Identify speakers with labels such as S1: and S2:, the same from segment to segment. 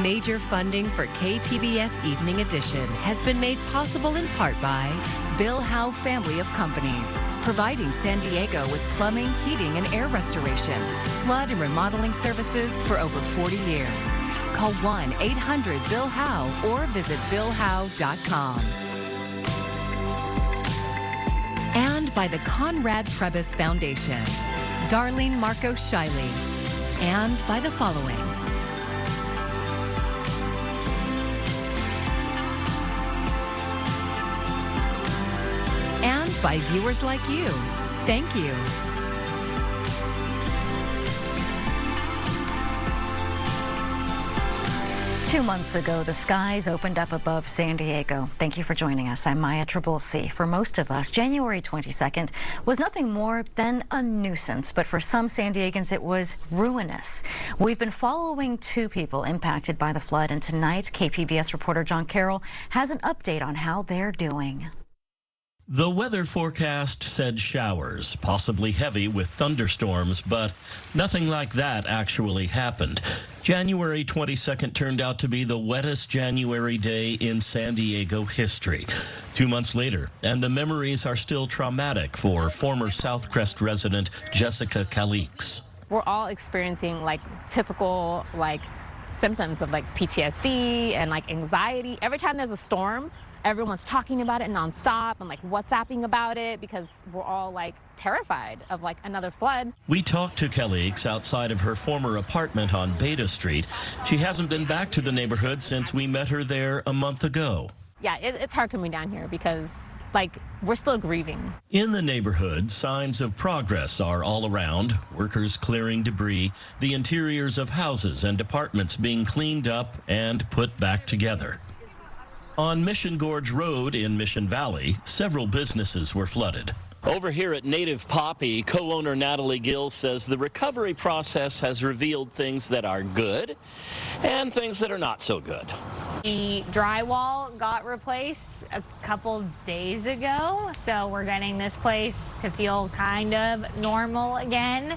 S1: Major funding for KPBS Evening Edition has been made possible in part by Bill Howe Family of Companies, providing San Diego with plumbing, heating, and air restoration, flood and remodeling services for over 40 years. Call 1-800-BILL-HOWE or visit billhowe.com. And by the Conrad Trebas Foundation, Darlene Marcos Shiley, and by the following. And by viewers like you. Thank you.
S2: Two months ago, the skies opened up above San Diego. Thank you for joining us. I'm Maya Trabulsi. For most of us, January 22nd was nothing more than a nuisance, but for some San Diegans, it was ruinous. We've been following two people impacted by the flood, and tonight, KPBS reporter John Carroll has an update on how they're doing.
S3: The weather forecast said showers, possibly heavy with thunderstorms, but nothing like that actually happened. January 22nd turned out to be the wettest January day in San Diego history. 2 months later, and the memories are still traumatic for former Southcrest resident Jessica Calix.
S4: We're all experiencing typical symptoms of PTSD and anxiety. Every time there's a storm, everyone's talking about it nonstop and WhatsApping about it because we're all terrified of another flood.
S3: We talked to Calix outside of her former apartment on Beta Street. She hasn't been back to the neighborhood since we met her there a month ago.
S4: Yeah, it's hard coming down here because we're still grieving.
S3: In the neighborhood, signs of progress are all around. Workers clearing debris, the interiors of houses and apartments being cleaned up and put back together. On Mission Gorge Road in Mission Valley, several businesses were flooded. Over here at Native Poppy, co-owner Natalie Gill says the recovery process has revealed things that are good and things that are not so good.
S5: The drywall got replaced a couple days ago, so we're getting this place to feel kind of normal again.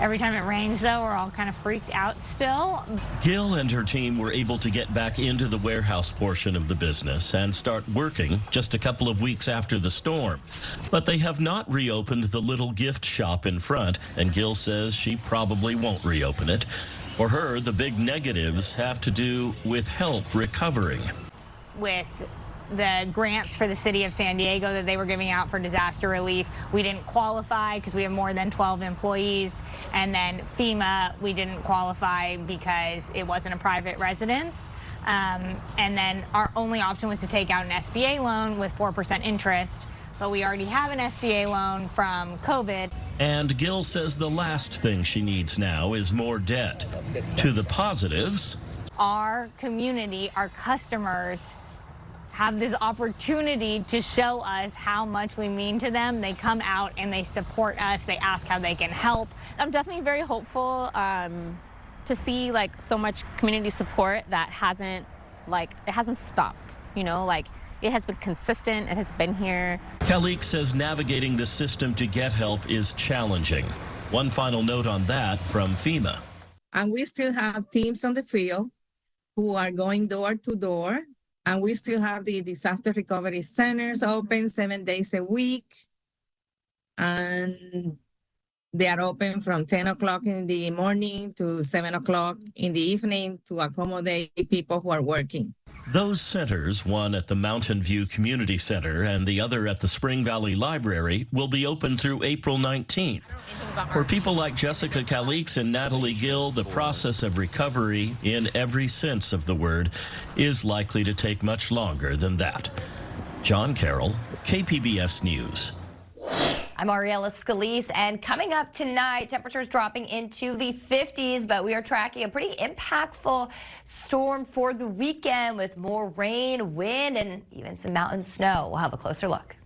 S5: Every time it rains, though, we're all kind of freaked out still.
S3: Gill and her team were able to get back into the warehouse portion of the business and start working just a couple of weeks after the storm. But they have not reopened the little gift shop in front, and Gill says she probably won't reopen it. For her, the big negatives have to do with help recovering.
S5: With the grants for the city of San Diego that they were giving out for disaster relief, we didn't qualify because we have more than 12 employees. And then FEMA, we didn't qualify because it wasn't a private residence. And then our only option was to take out an SBA loan with 4% interest. But we already have an SBA loan from COVID.
S3: And Gill says the last thing she needs now is more debt. To the positives,
S5: our community, our customers, have this opportunity to show us how much we mean to them. They come out and they support us. They ask how they can help.
S4: I'm definitely very hopeful to see so much community support that hasn't stopped. It has been consistent. It has been here.
S3: Calix says navigating the system to get help is challenging. One final note on that from FEMA.
S6: And we still have teams on the field who are going door to door. And we still have the disaster recovery centers open 7 days a week. And they are open from 10 o'clock in the morning to 7 o'clock in the evening to accommodate people who are working.
S3: Those centers, one at the Mountain View Community Center and the other at the Spring Valley Library, will be open through April 19th. For people like Jessica Calix and Natalie Gill, the process of recovery, in every sense of the word, is likely to take much longer than that. John Carroll, KPBS News.
S7: I'm Ariella Scalise, and coming up tonight, temperatures dropping into the 50s, but we are tracking a pretty impactful storm for the weekend with more rain, wind, and even some mountain snow. We'll have a closer look.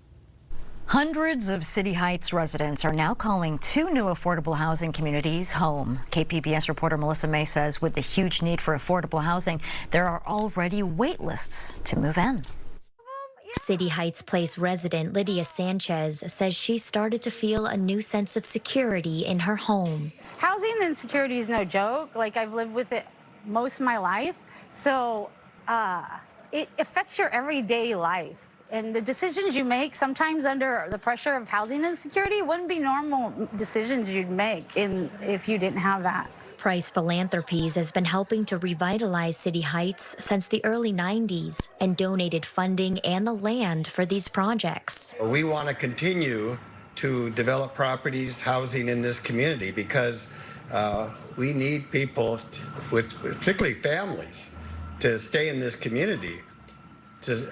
S2: Hundreds of City Heights residents are now calling two new affordable housing communities home. KPBS reporter Melissa May says with the huge need for affordable housing, there are already wait lists to move in.
S8: City Heights Place resident Lydia Sanchez says she started to feel a new sense of security in her home.
S9: Housing insecurity is no joke. I've lived with it most of my life. So it affects your everyday life. And the decisions you make sometimes under the pressure of housing insecurity wouldn't be normal decisions you'd make if you didn't have that.
S8: Price Philanthropies has been helping to revitalize City Heights since the early 90s and donated funding and the land for these projects.
S10: We want to continue to develop properties, housing in this community because we need people, particularly families, to stay in this community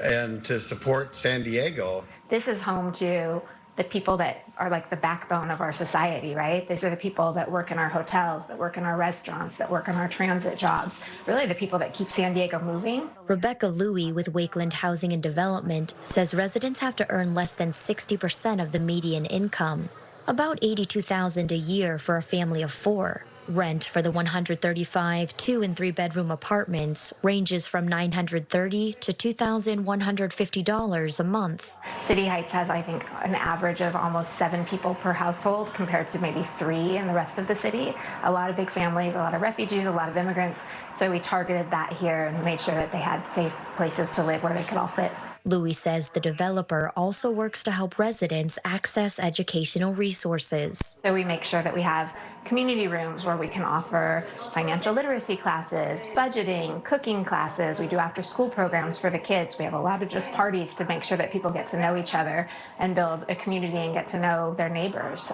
S10: and to support San Diego.
S11: This is home to the people that are like the backbone of our society, right? These are the people that work in our hotels, that work in our restaurants, that work in our transit jobs, really the people that keep San Diego moving.
S8: Rebecca Louie with Wakeland Housing and Development says residents have to earn less than 60% of the median income, about $82,000 a year for a family of 4. Rent for the 135 2- and 3-bedroom apartments ranges from $930 to $2,150 a month.
S11: City Heights has, I think, an average of almost 7 people per household compared to maybe 3 in the rest of the city. A lot of big families, a lot of refugees, a lot of immigrants. So we targeted that here and made sure that they had safe places to live where they could all fit.
S8: Louis says the developer also works to help residents access educational resources.
S11: So we make sure that we have community rooms where we can offer financial literacy classes, budgeting, cooking classes. We do after-school programs for the kids. We have a lot of just parties to make sure that people get to know each other and build a community and get to know their neighbors.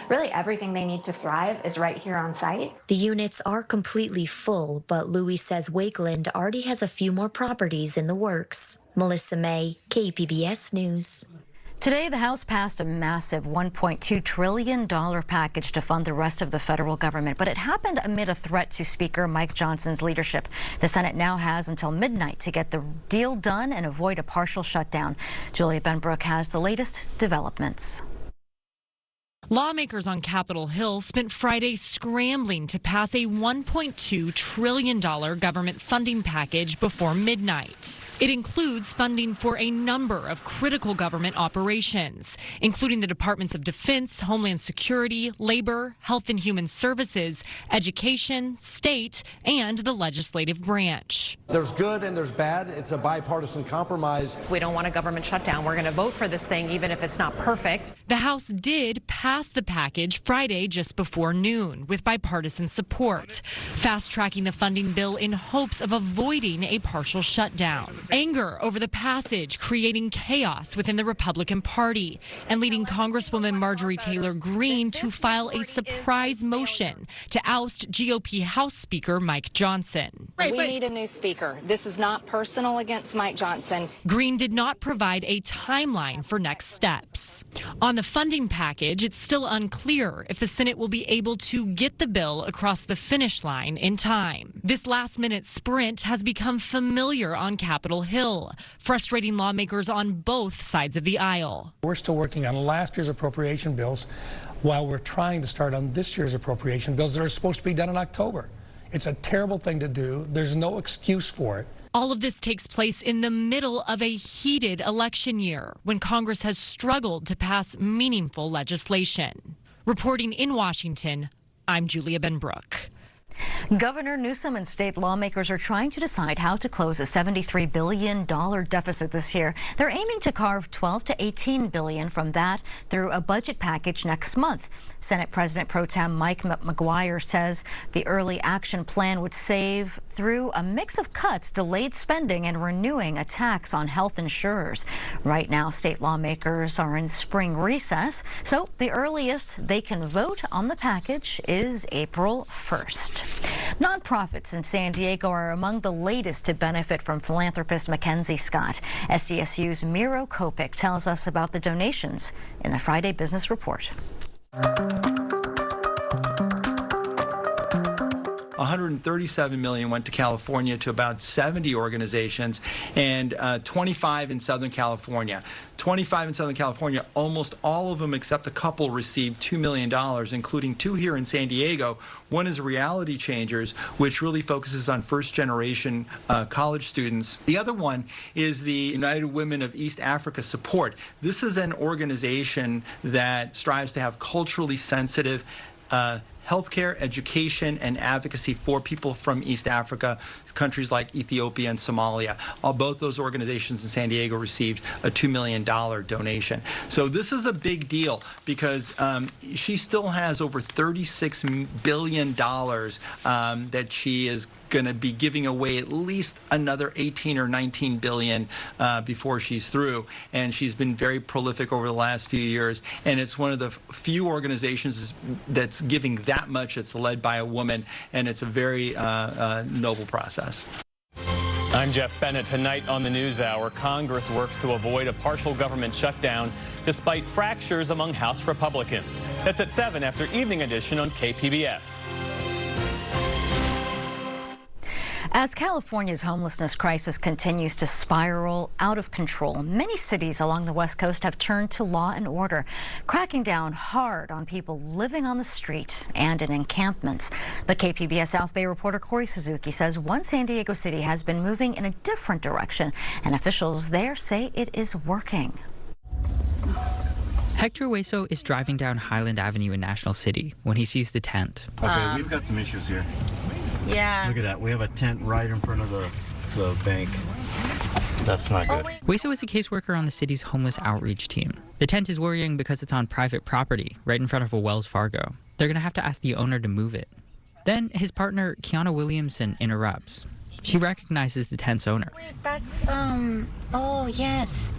S11: Really everything they need to thrive is right here on site.
S8: The units are completely full, but Louis says Wakeland already has a few more properties in the works. Melissa May, KPBS News.
S2: Today, the House passed a massive $1.2 trillion package to fund the rest of the federal government, but it happened amid a threat to Speaker Mike Johnson's leadership. The Senate now has until midnight to get the deal done and avoid a partial shutdown. Julia Benbrook has the latest developments.
S12: Lawmakers on Capitol Hill spent Friday scrambling to pass a $1.2 trillion government funding package before midnight. It includes funding for a number of critical government operations, including the Departments of Defense, Homeland Security, Labor, Health and Human Services, Education, State, and the legislative branch.
S13: There's good and there's bad. It's a bipartisan compromise.
S14: We don't want a government shutdown. We're going to vote for this thing, even if it's not perfect.
S12: The House did pass the package Friday just before noon with bipartisan support, fast-tracking the funding bill in hopes of avoiding a partial shutdown. Anger over the passage creating chaos within the Republican Party and leading Congresswoman Marjorie Taylor Greene to file a surprise motion to oust GOP House Speaker Mike Johnson.
S15: We need a new speaker. This is not personal against Mike Johnson.
S12: Greene did not provide a timeline for next steps. On the funding package, it's still unclear if the Senate will be able to get the bill across the finish line in time. This last-minute sprint has become familiar on Capitol Hill, frustrating lawmakers on both sides of the aisle.
S16: We're still working on last year's appropriation bills while we're trying to start on this year's appropriation bills that are supposed to be done in October. It's a terrible thing to do. There's no excuse for it.
S12: All of this takes place in the middle of a heated election year when Congress has struggled to pass meaningful legislation. Reporting in Washington, I'm Julia Benbrook.
S2: Governor Newsom and state lawmakers are trying to decide how to close a $73 billion deficit this year. They're aiming to carve $12 to $18 billion from that through a budget package next month. Senate President Pro Tem Mike McGuire says the early action plan would save through a mix of cuts, delayed spending, and renewing a tax on health insurers. Right now, state lawmakers are in spring recess, so the earliest they can vote on the package is April 1st. Nonprofits in San Diego are among the latest to benefit from philanthropist McKenzie Scott. SDSU's Miro Kopik tells us about the donations in the Friday Business Report.
S17: $137 million went to California to about 70 organizations and 25 in Southern California. 25 in Southern California, almost all of them except a couple received $2 million, including 2 here in San Diego. One is Reality Changers, which really focuses on first-generation college students. The other one is the United Women of East Africa Support. This is an organization that strives to have culturally sensitive healthcare, education, and advocacy for people from East Africa, countries like Ethiopia and Somalia. Both those organizations in San Diego received a $2 million donation. So this is a big deal because she still has over $36 billion that she is going to be giving away at least another 18 or 19 billion before she's through. And she's been very prolific over the last few years. And it's one of the few organizations that's giving that much. It's led by a woman, and it's a very noble process.
S18: I'm Jeff Bennett. Tonight on the NewsHour, Congress works to avoid a partial government shutdown despite fractures among House Republicans. That's at 7 after Evening Edition on KPBS.
S2: As California's homelessness crisis continues to spiral out of control, many cities along the West Coast have turned to law and order, cracking down hard on people living on the street and in encampments. But KPBS South Bay reporter Corey Suzuki says one San Diego city has been moving in a different direction, and officials there say it is working.
S19: Hector Hueso is driving down Highland Avenue in National City when he sees the tent.
S20: Okay, we've got some issues here.
S21: Yeah.
S20: Look at that. We have a tent right in front of the bank. That's not good.
S19: Hueso is a caseworker on the city's homeless outreach team. The tent is worrying because it's on private property, right in front of a Wells Fargo. They're going to have to ask the owner to move it. Then his partner, Kiana Williamson, interrupts. She recognizes the tent's owner.
S21: Wait, that's, oh, yes.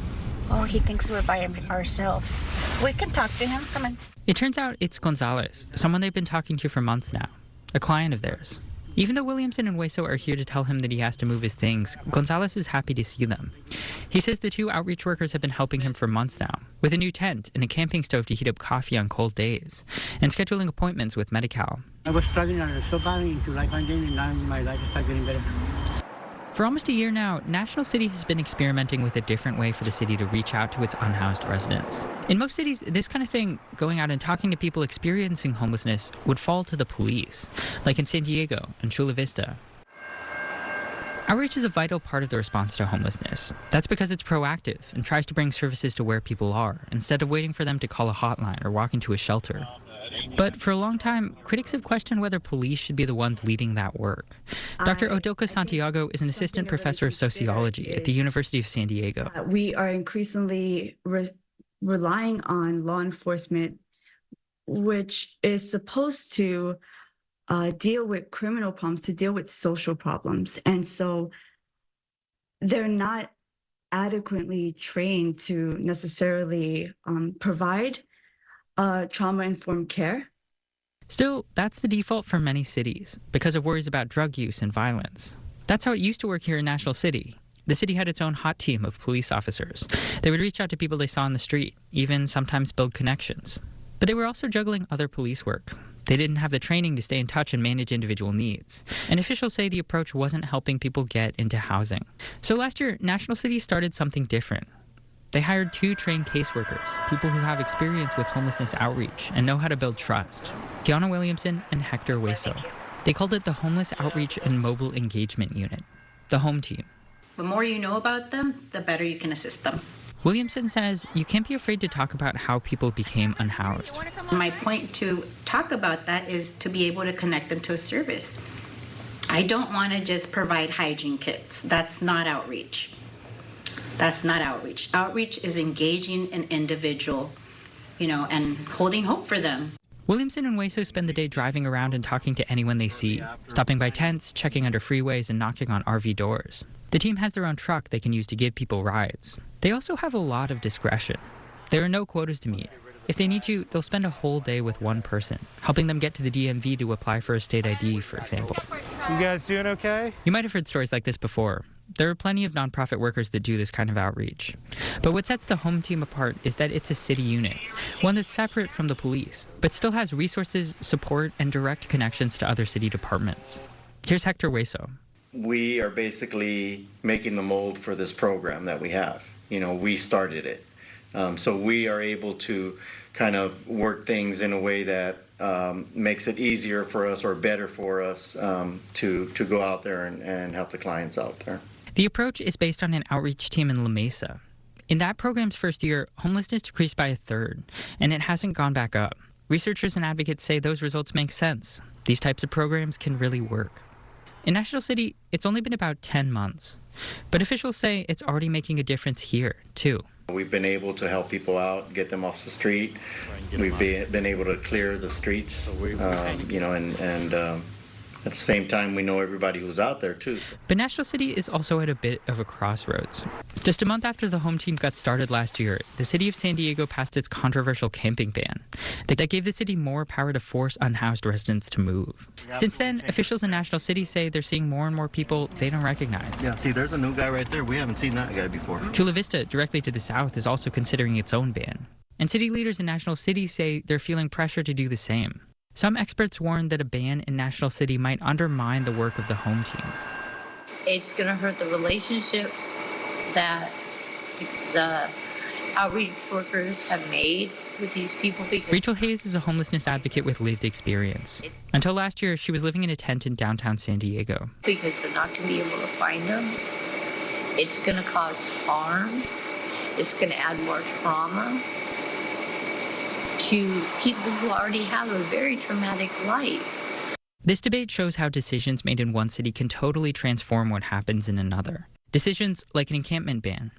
S21: Oh, he thinks we're by ourselves. We can talk to him. Come on.
S19: It turns out it's Gonzalez, someone they've been talking to for months now, a client of theirs. Even though Williamson and Hueso are here to tell him that he has to move his things, Gonzalez is happy to see them. He says the two outreach workers have been helping him for months now, with a new tent and a camping stove to heat up coffee on cold days, and scheduling appointments with Medi-Cal.
S22: I was struggling so badly into life and now my life started getting better.
S19: For almost a year now, National City has been experimenting with a different way for the city to reach out to its unhoused residents. In most cities, this kind of thing, going out and talking to people experiencing homelessness, would fall to the police, like in San Diego and Chula Vista. Outreach is a vital part of the response to homelessness. That's because it's proactive and tries to bring services to where people are, instead of waiting for them to call a hotline or walk into a shelter. But for a long time, critics have questioned whether police should be the ones leading that work. Dr. Odilka Santiago is an assistant professor of sociology at the University of San Diego.
S23: We are increasingly relying on law enforcement, which is supposed to deal with criminal problems, to deal with social problems. And so they're not adequately trained to necessarily provide trauma-informed care.
S19: Still, that's the default for many cities because of worries about drug use and violence. That's how it used to work here in National City. The city had its own hot team of police officers. They would reach out to people they saw on the street, even sometimes build connections. But they were also juggling other police work. They didn't have the training to stay in touch and manage individual needs. And officials say the approach wasn't helping people get into housing. So last year, National City started something different. They hired 2 trained caseworkers, people who have experience with homelessness outreach and know how to build trust, Kiana Williamson and Hector Hueso. They called it the Homeless Outreach and Mobile Engagement Unit, the home team.
S21: The more you know about them, the better you can assist them.
S19: Williamson says you can't be afraid to talk about how people became unhoused.
S21: My point to talk about that is to be able to connect them to a service. I don't want to just provide hygiene kits. That's not outreach. That's not outreach. Outreach is engaging an individual, and holding hope for them.
S19: Williamson and Hueso spend the day driving around and talking to anyone they see, stopping by tents, checking under freeways, and knocking on RV doors. The team has their own truck they can use to give people rides. They also have a lot of discretion. There are no quotas to meet. If they need to, they'll spend a whole day with one person, helping them get to the DMV to apply for a state ID, for example.
S24: You guys doing okay?
S19: You might have heard stories like this before. There are plenty of nonprofit workers that do this kind of outreach. But what sets the home team apart is that it's a city unit, one that's separate from the police, but still has resources, support, and direct connections to other city departments. Here's Hector Hueso.
S20: We are basically making the mold for this program that we have. We started it. So we are able to kind of work things in a way that makes it easier for us or better for us to go out there and help the clients out there.
S19: The approach is based on an outreach team in La Mesa. In that program's first year, homelessness decreased by 1/3, and it hasn't gone back up. Researchers and advocates say those results make sense. These types of programs can really work. In National City, it's only been about 10 months. But officials say it's already making a difference here, too.
S20: We've been able to help people out, get them off the street. We've been able to clear the streets, and at the same time, we know everybody who's out there, too.
S19: But National City is also at a bit of a crossroads. Just a month after the home team got started last year, the city of San Diego passed its controversial camping ban that gave the city more power to force unhoused residents to move. Since then, officials in National City say they're seeing more and more people they don't recognize.
S20: Yeah, see, there's a new guy right there. We haven't seen that guy before.
S19: Chula Vista, directly to the south, is also considering its own ban. And city leaders in National City say they're feeling pressure to do the same. Some experts warn that a ban in National City might undermine the work of the home team.
S1: It's going to hurt the relationships that the outreach workers have made with these people.
S19: Rachel Hayes is a homelessness advocate with lived experience. Until last year, she was living in a tent in downtown San Diego.
S1: Because they're not going to be able to find them. It's going to cause harm. It's going to add more trauma to people who already have a very traumatic life.
S19: This debate shows how decisions made in one city can totally transform what happens in another. Decisions like an encampment ban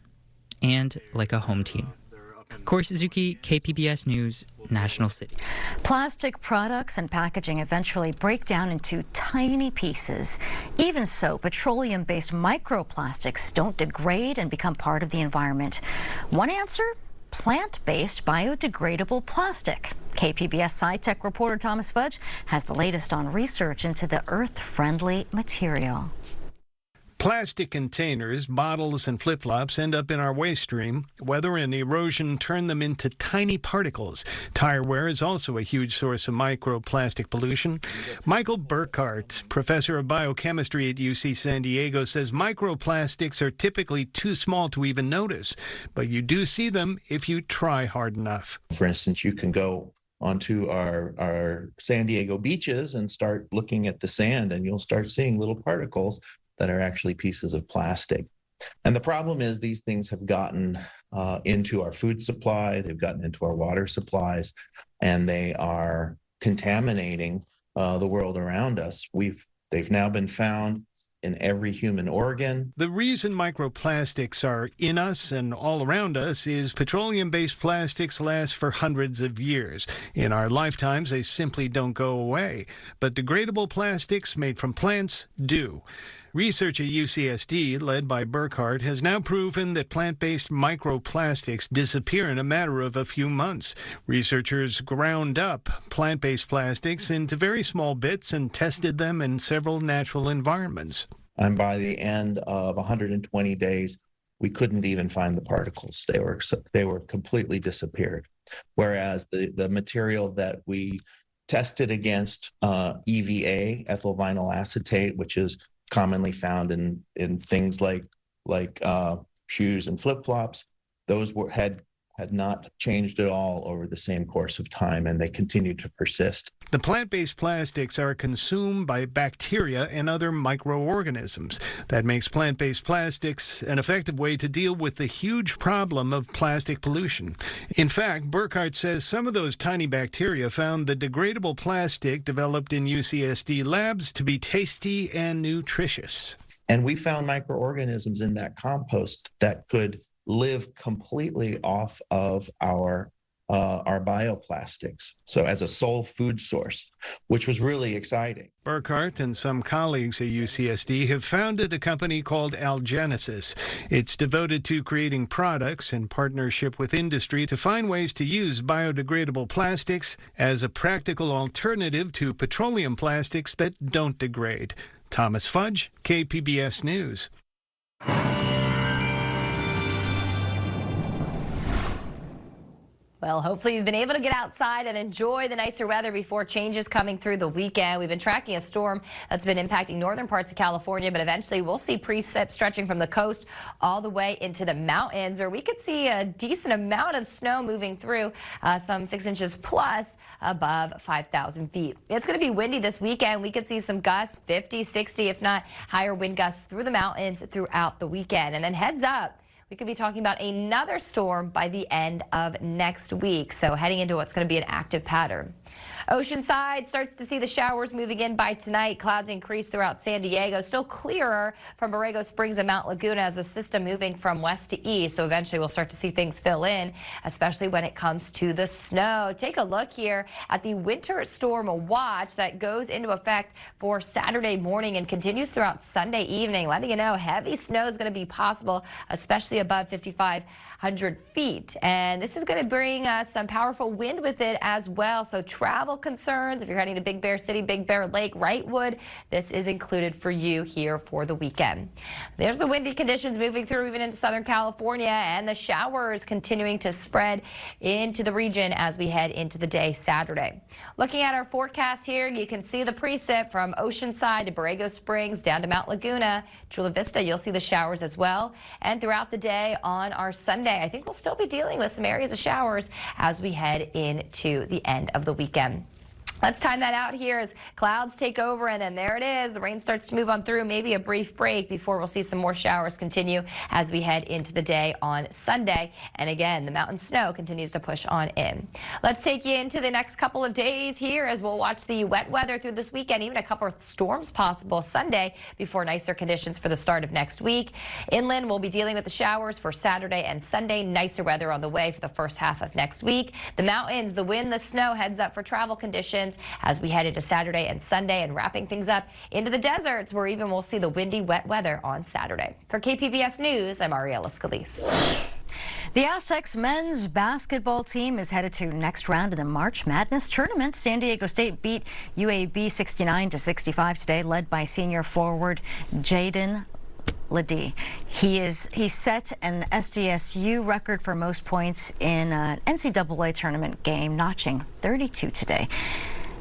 S19: and like a home team. Corey Suzuki, KPBS News, National City.
S2: Plastic products and packaging eventually break down into tiny pieces. Even so, petroleum-based microplastics don't degrade and become part of the environment. One answer? Plant-based biodegradable plastic. KPBS SciTech reporter Thomas Fudge has the latest on research into the earth-friendly material.
S4: Plastic containers, bottles, and flip-flops end up in our waste stream. Weather and erosion turn them into tiny particles. Tire wear is also a huge source of microplastic pollution. Michael Burkhart, professor of biochemistry at UC San Diego, says microplastics are typically too small to even notice, but you do see them if you try hard enough.
S5: For instance, you can go onto our San Diego beaches and start looking at the sand, and you'll start seeing little particles that are actually pieces of plastic. And the problem is these things have gotten into our food supply, they've gotten into our water supplies, and they are contaminating the world around us. They've now been found in every human organ.
S4: The reason microplastics are in us and all around us is petroleum-based plastics last for hundreds of years. In our lifetimes, they simply don't go away. But degradable plastics made from plants do. Research at UCSD, led by Burkhart, has now proven that plant-based microplastics disappear in a matter of a few months. Researchers ground up plant-based plastics into very small bits and tested them in several natural environments.
S5: And by the end of 120 days, we couldn't even find the particles. They were completely disappeared. Whereas the material that we tested against, EVA, ethyl vinyl acetate, which is commonly found in things like shoes and flip-flops, those had not changed at all over the same course of time, and they continue to persist.
S4: The plant-based plastics are consumed by bacteria and other microorganisms. That makes plant-based plastics an effective way to deal with the huge problem of plastic pollution. In fact, Burkhart says some of those tiny bacteria found the degradable plastic developed in UCSD labs to be tasty and nutritious.
S5: And we found microorganisms in that compost that could live completely off of our bioplastics, so as a sole food source, which was really exciting.
S4: Burkhart and some colleagues at UCSD have founded a company called Algenesis. It's devoted to creating products in partnership with industry to find ways to use biodegradable plastics as a practical alternative to petroleum plastics that don't degrade. Thomas Fudge, KPBS News.
S7: Well, hopefully you've been able to get outside and enjoy the nicer weather before changes coming through the weekend. We've been tracking a storm that's been impacting northern parts of California, but eventually we'll see precip stretching from the coast all the way into the mountains, where we could see a decent amount of snow moving through, some 6 inches plus above 5,000 feet. It's going to be windy this weekend. We could see some gusts, 50, 60, if not higher wind gusts through the mountains throughout the weekend. And then heads up, we could be talking about another storm by the end of next week. So heading into what's going to be an active pattern. Oceanside starts to see the showers moving in by tonight. Clouds increase throughout San Diego. Still clearer from Borrego Springs and Mount Laguna as the system moving from west to east. So eventually we'll start to see things fill in, especially when it comes to the snow. Take a look here at the winter storm watch that goes into effect for Saturday morning and continues throughout Sunday evening, letting you know heavy snow is going to be possible, especially above 5,500 feet. And this is going to bring some powerful wind with it as well. So travel concerns, if you're heading to Big Bear City, Big Bear Lake, Wrightwood, this is included for you here for the weekend. There's the windy conditions moving through even into Southern California, and the showers continuing to spread into the region as we head into the day Saturday. Looking at our forecast here, you can see the precip from Oceanside to Borrego Springs down to Mount Laguna, Chula Vista. You'll see the showers as well. And throughout the day on our Sunday, I think we'll still be dealing with some areas of showers as we head into the end of the weekend. Let's time that out here as clouds take over, and then there it is. The rain starts to move on through, maybe a brief break before we'll see some more showers continue as we head into the day on Sunday. And again, the mountain snow continues to push on in. Let's take you into the next couple of days here as we'll watch the wet weather through this weekend, even a couple of storms possible Sunday before nicer conditions for the start of next week. Inland, we'll be dealing with the showers for Saturday and Sunday. Nicer weather on the way for the first half of next week. The mountains, the wind, the snow heads up for travel conditions as we head into Saturday and Sunday, and wrapping things up into the deserts where even we'll see the windy, wet weather on Saturday. For KPBS News, I'm Ariella Scalise.
S2: The Aztecs men's basketball team is headed to next round of the March Madness tournament. San Diego State beat UAB 69-65 today, led by senior forward Jaden Ledee. He set an SDSU record for most points in an NCAA tournament game, notching 32 today.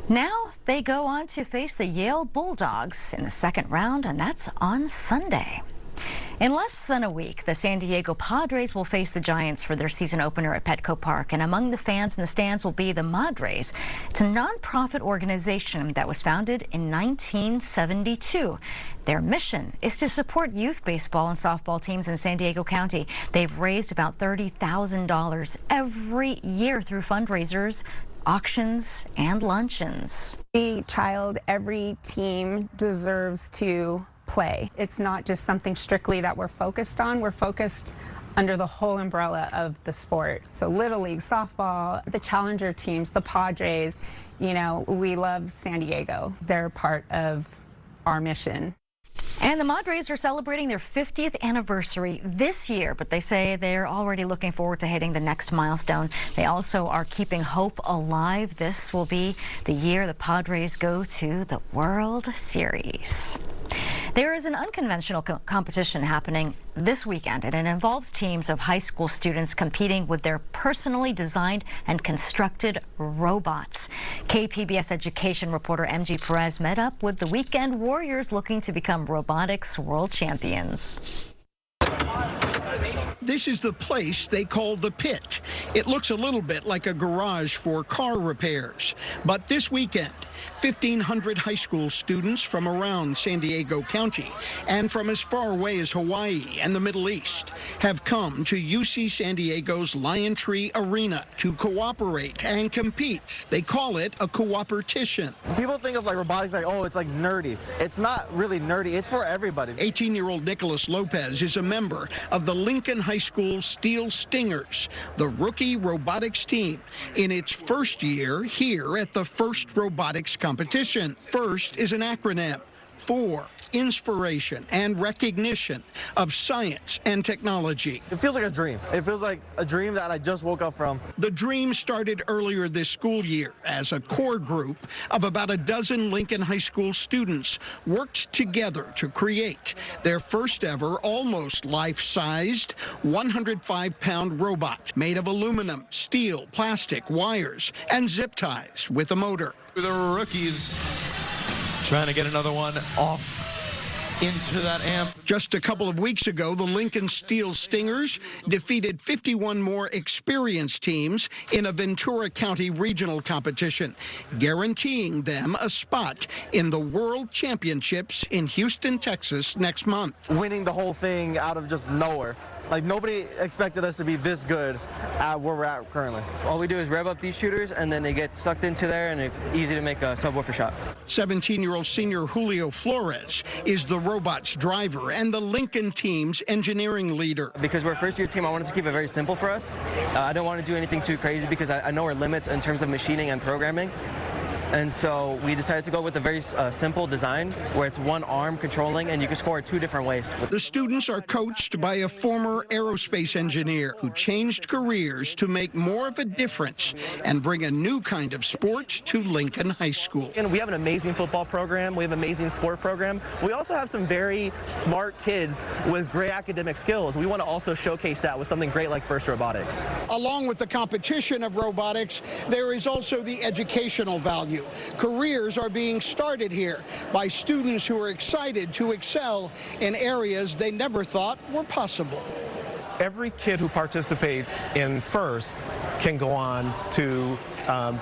S2: Now they go on to face the Yale Bulldogs in the second round, and that's on Sunday. In less than a week, the San Diego Padres will face the Giants for their season opener at Petco Park. And among the fans in the stands will be the Madres. It's a nonprofit organization that was founded in 1972. Their mission is to support youth baseball and softball teams in San Diego County. They've raised about $30,000 every year through fundraisers, auctions, and luncheons.
S3: Every child, every team deserves to play. It's not just something strictly that we're focused on. We're focused under the whole umbrella of the sport. So Little League, softball, the challenger teams, the Padres, you know, we love San Diego. They're part of our mission.
S2: And the Madres are celebrating their 50th anniversary this year, but they say they're already looking forward to hitting the next milestone. They also are keeping hope alive. This will be the year the Padres go to the World Series. There is an unconventional competition happening this weekend, and it involves teams of high school students competing with their personally designed and constructed robots. KPBS education reporter MG Perez met up with the weekend warriors looking to become robotics world champions.
S6: This is the place they call the Pit. It looks a little bit like a garage for car repairs. But this weekend, 1,500 high school students from around San Diego County and from as far away as Hawaii and the Middle East have come to UC San Diego's Lion Tree Arena to cooperate and compete. They call it a cooperation.
S9: People think of like robotics like, oh, it's like nerdy. It's not really nerdy. It's for everybody.
S6: 18-year-old Nicholas Lopez is a member of the Lincoln High School Steel Stingers, the rookie robotics team, in its first year here at the first robotics competition. FIRST is an acronym for inspiration and recognition of science and technology.
S9: It feels like a dream. It feels like a dream that I just woke up from.
S6: The dream started earlier this school year as a core group of about a dozen Lincoln High School students worked together to create their first ever almost life-sized 105-pound robot made of aluminum, steel, plastic, wires, and zip ties with a motor.
S10: The rookies trying to get another one off into that amp.
S6: Just a couple of weeks ago, the Lincoln Steel Stingers defeated 51 more experienced teams in a Ventura County regional competition, guaranteeing them a spot in the World Championships in Houston, Texas next month.
S9: Winning the whole thing out of just nowhere. Like nobody expected us to be this good at where we're at currently.
S8: All we do is rev up these shooters and then they get sucked into there and it's easy to make a subwoofer shot.
S6: 17-year-old senior Julio Flores is the Robots driver and the Lincoln team's engineering leader.
S8: Because we're a first-year team, I wanted to keep it very simple for us. I don't want to do anything too crazy because I know our limits in terms of machining and programming. And so we decided to go with a very simple design where it's one arm controlling and you can score it 2 different ways.
S6: The students are coached by a former aerospace engineer who changed careers to make more of a difference and bring a new kind of sport to Lincoln High School.
S9: And we have an amazing football program. We have an amazing sport program. We also have some very smart kids with great academic skills. We want to also showcase that with something great like FIRST Robotics.
S6: Along with the competition of robotics, there is also the educational value. Careers are being started here by students who are excited to excel in areas they never thought were possible.
S11: Every kid who participates in FIRST can go on to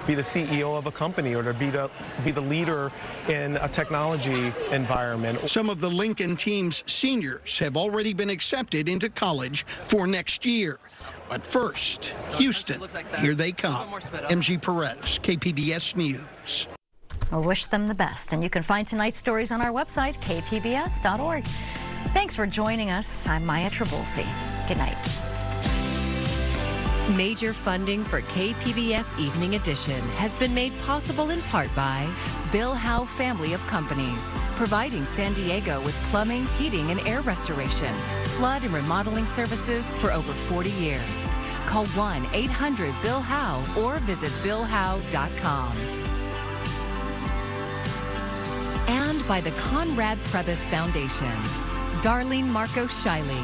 S11: be the CEO of a company or to be the leader in a technology environment.
S6: Some of the Lincoln team's seniors have already been accepted into college for next year. But first, Houston, here they come. MG Perez, KPBS News.
S2: I wish them the best, and you can find tonight's stories on our website, kpbs.org. Thanks for joining us. I'm Maya Trabulsi. Good night.
S13: Major funding for KPBS Evening Edition has been made possible in part by Bill Howe Family of Companies, providing San Diego with plumbing, heating, and air restoration, flood and remodeling services for over 40 years. Call 1-800-BILL-HOWE or visit billhowe.com. And by the Conrad Prebys Foundation, Darlene Marco Shiley,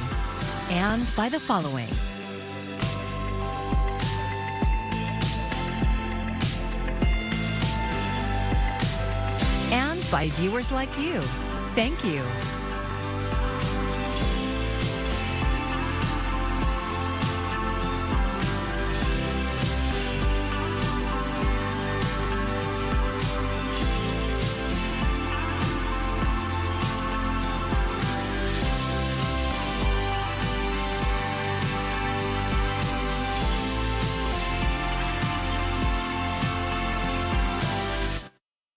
S13: and by the following. And by viewers like you. Thank you.